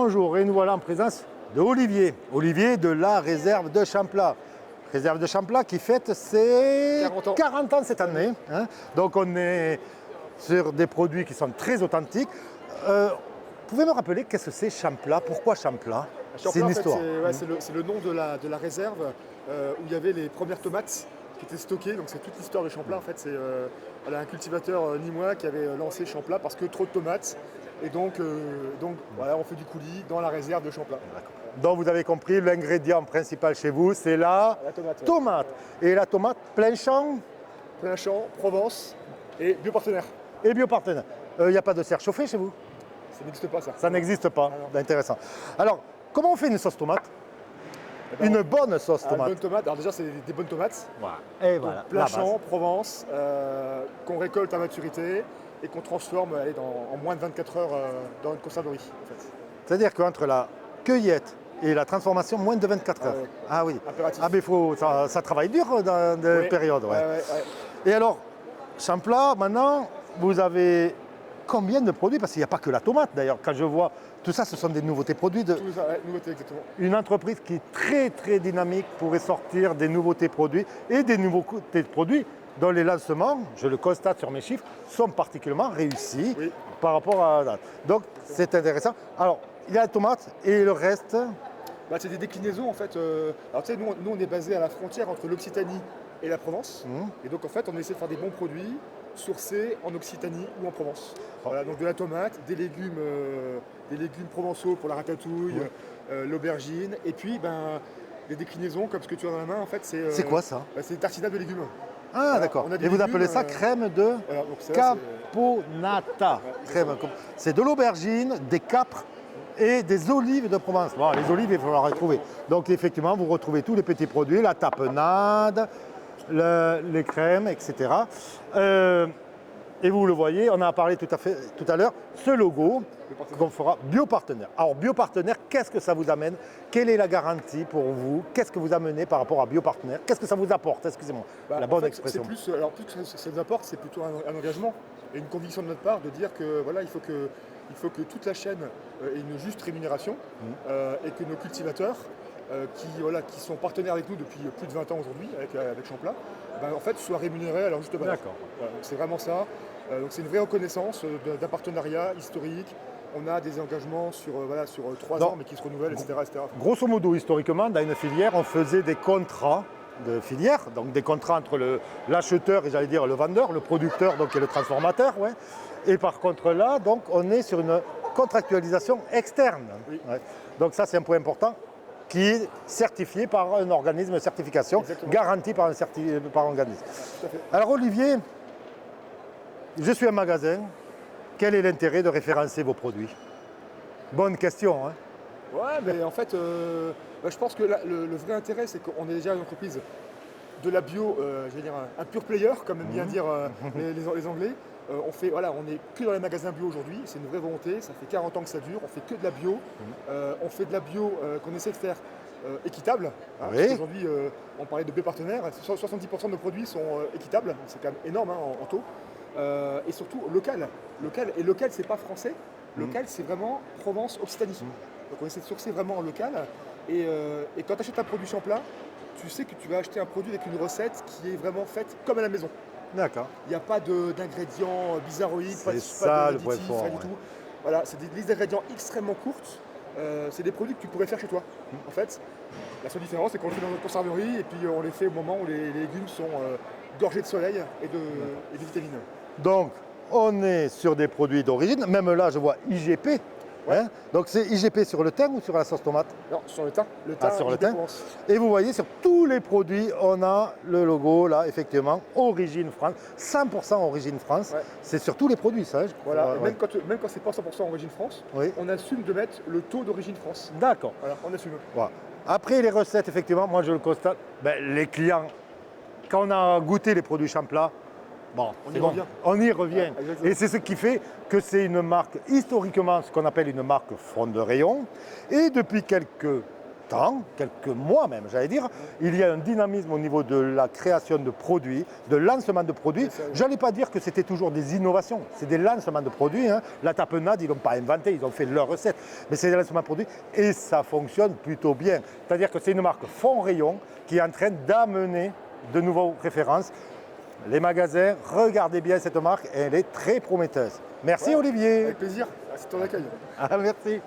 Bonjour, et nous voilà en présence de Olivier. Olivier de la réserve de Champlat. Réserve de Champlat qui fête ses 40 ans cette année. Hein. Donc on est sur des produits qui sont très authentiques. Pouvez me rappeler qu'est-ce que c'est Champlat? Pourquoi Champlat? C'est une histoire. C'est le nom de la réserve où il y avait les premières tomates qui étaient stockées. Donc c'est toute l'histoire de Champlat. En fait, c'est un cultivateur nîmois qui avait lancé Champlat parce que trop de tomates. Et donc voilà, on fait du coulis dans la réserve de Champlat. Donc vous avez compris, l'ingrédient principal chez vous, c'est la tomate. Et la tomate plein champ? Plein champ, Provence et biopartenaire. Et biopartenaire. Il n'y a pas de serre chauffée chez vous? Ça n'existe pas ça. Ça n'existe pas. Intéressant. Alors, comment on fait une sauce tomate? Une bonne sauce tomate. Une bonne tomate. Alors déjà, c'est des bonnes tomates. Voilà. Et voilà. Plein champ, Provence, qu'on récolte à maturité et qu'on transforme en moins de 24 heures dans une conserverie. En fait. C'est-à-dire qu'entre la cueillette et la transformation, moins de 24 heures. Ah oui. Impératif. Ah mais ça travaille dur dans des périodes. Ouais. Et alors, Champlat, maintenant, vous avez combien de produits? Parce qu'il n'y a pas que la tomate d'ailleurs. Quand je vois tout ça, ce sont des nouveautés produits. Tout ça, nouveautés, exactement. Une entreprise qui est très très dynamique pourrait sortir des nouveautés produits et des nouveautés produits dont les lancements, je le constate sur mes chiffres, sont particulièrement réussis par rapport à la date. Donc c'est intéressant. Alors, il y a la tomate et le reste. C'est des déclinaisons en fait. Alors tu sais, nous on est basé à la frontière entre l'Occitanie et la Provence. Et donc en fait, on essaie de faire des bons produits sourcés en Occitanie ou en Provence. Voilà, donc de la tomate, des légumes provençaux pour la ratatouille, l'aubergine, et puis des déclinaisons comme ce que tu as dans la main. En fait, c'est quoi ça? C'est des tartinades de légumes. Ah d'accord. Et vous appelez ça crème de caponata. C'est de l'aubergine, des capres et des olives de Provence. Bon, les olives, il faut les retrouver. Donc effectivement, vous retrouvez tous les petits produits, la tapenade, les crèmes, etc. Et vous le voyez, on en a parlé tout à l'heure, ce logo qu'on fera biopartenaire. Alors biopartenaire, qu'est-ce que ça vous amène? Quelle est la garantie pour vous? Qu'est-ce que vous amenez par rapport à biopartenaire? Qu'est-ce que ça vous apporte? Excusez-moi, la bonne expression. Plus que ça nous apporte, c'est plutôt un engagement et une conviction de notre part de dire que voilà, il faut que toute la chaîne ait une juste rémunération et que nos cultivateurs qui sont partenaires avec nous depuis plus de 20 ans aujourd'hui avec Champlat, en fait soient rémunérés à leur juste valeur. D'accord. Voilà, c'est vraiment ça. Donc c'est une vraie reconnaissance d'un partenariat historique. On a des engagements sur 3 ans mais qui se renouvellent, etc., etc. Grosso modo, historiquement, dans une filière, on faisait des contrats de filière, donc des contrats entre l'acheteur et j'allais dire le vendeur, le producteur donc et le transformateur. Ouais. Et par contre là, donc, on est sur une contractualisation externe. Oui. Ouais. Donc ça c'est un point important qui est certifié par un organisme de certification, garanti par un organisme. Alors Olivier, je suis un magasin, quel est l'intérêt de référencer vos produits? Bonne question. Hein? Ouais, mais en fait, je pense que le vrai intérêt, c'est qu'on est déjà une entreprise de la bio, je vais dire un pure player, comme aiment bien dire les Anglais. On n'est que dans les magasins bio aujourd'hui, c'est une vraie volonté, ça fait 40 ans que ça dure, on fait que de la bio. On fait de la bio qu'on essaie de faire équitable. Hein, parce qu'aujourd'hui, on parlait de biopartenaires, 70% de nos produits sont équitables, c'est quand même énorme en taux. Et surtout local. Et local, c'est pas français, local, c'est vraiment Provence-Occitanie. Donc on essaie de sourcer vraiment en local. Et quand tu achètes un produit Champlat, tu sais que tu vas acheter un produit avec une recette qui est vraiment faite comme à la maison. D'accord. Il n'y a pas d'ingrédients bizarroïdes, pas d'additifs, rien du tout. Voilà, c'est des listes d'ingrédients extrêmement courtes. C'est des produits que tu pourrais faire chez toi. En fait, la seule différence, c'est qu'on les fait dans notre conserverie et puis on les fait au moment où les légumes sont gorgés de soleil et de vitamines. Donc, on est sur des produits d'origine. Même là, je vois IGP. Ouais. Hein? Donc, c'est IGP sur le thym ou sur la sauce tomate? Non, sur le thym. Le thym, sur le thym. Et vous voyez, sur tous les produits, on a le logo, là, effectivement, Origine France. 100% Origine France. Ouais. C'est sur tous les produits, ça. Voilà, même quand c'est pas 100% Origine France, on assume de mettre le taux d'Origine France. D'accord. Voilà, on assume. Voilà. Après, les recettes, effectivement, moi, je le constate, les clients, quand on a goûté les produits Champlat, on y revient. Et c'est ce qui fait que c'est une marque, historiquement, ce qu'on appelle une marque front de rayon. Et depuis quelques temps, quelques mois même, j'allais dire, il y a un dynamisme au niveau de la création de produits, de lancement de produits. Je n'allais pas dire que c'était toujours des innovations, c'est des lancements de produits. Hein. La tapenade, ils ne l'ont pas inventé, ils ont fait leur recette, mais c'est des lancements de produits et ça fonctionne plutôt bien. C'est-à-dire que c'est une marque fond rayon qui est en train d'amener de nouvelles références. Les magasins, regardez bien cette marque, elle est très prometteuse. Merci Olivier. Avec plaisir, c'est ton accueil. Ah, merci.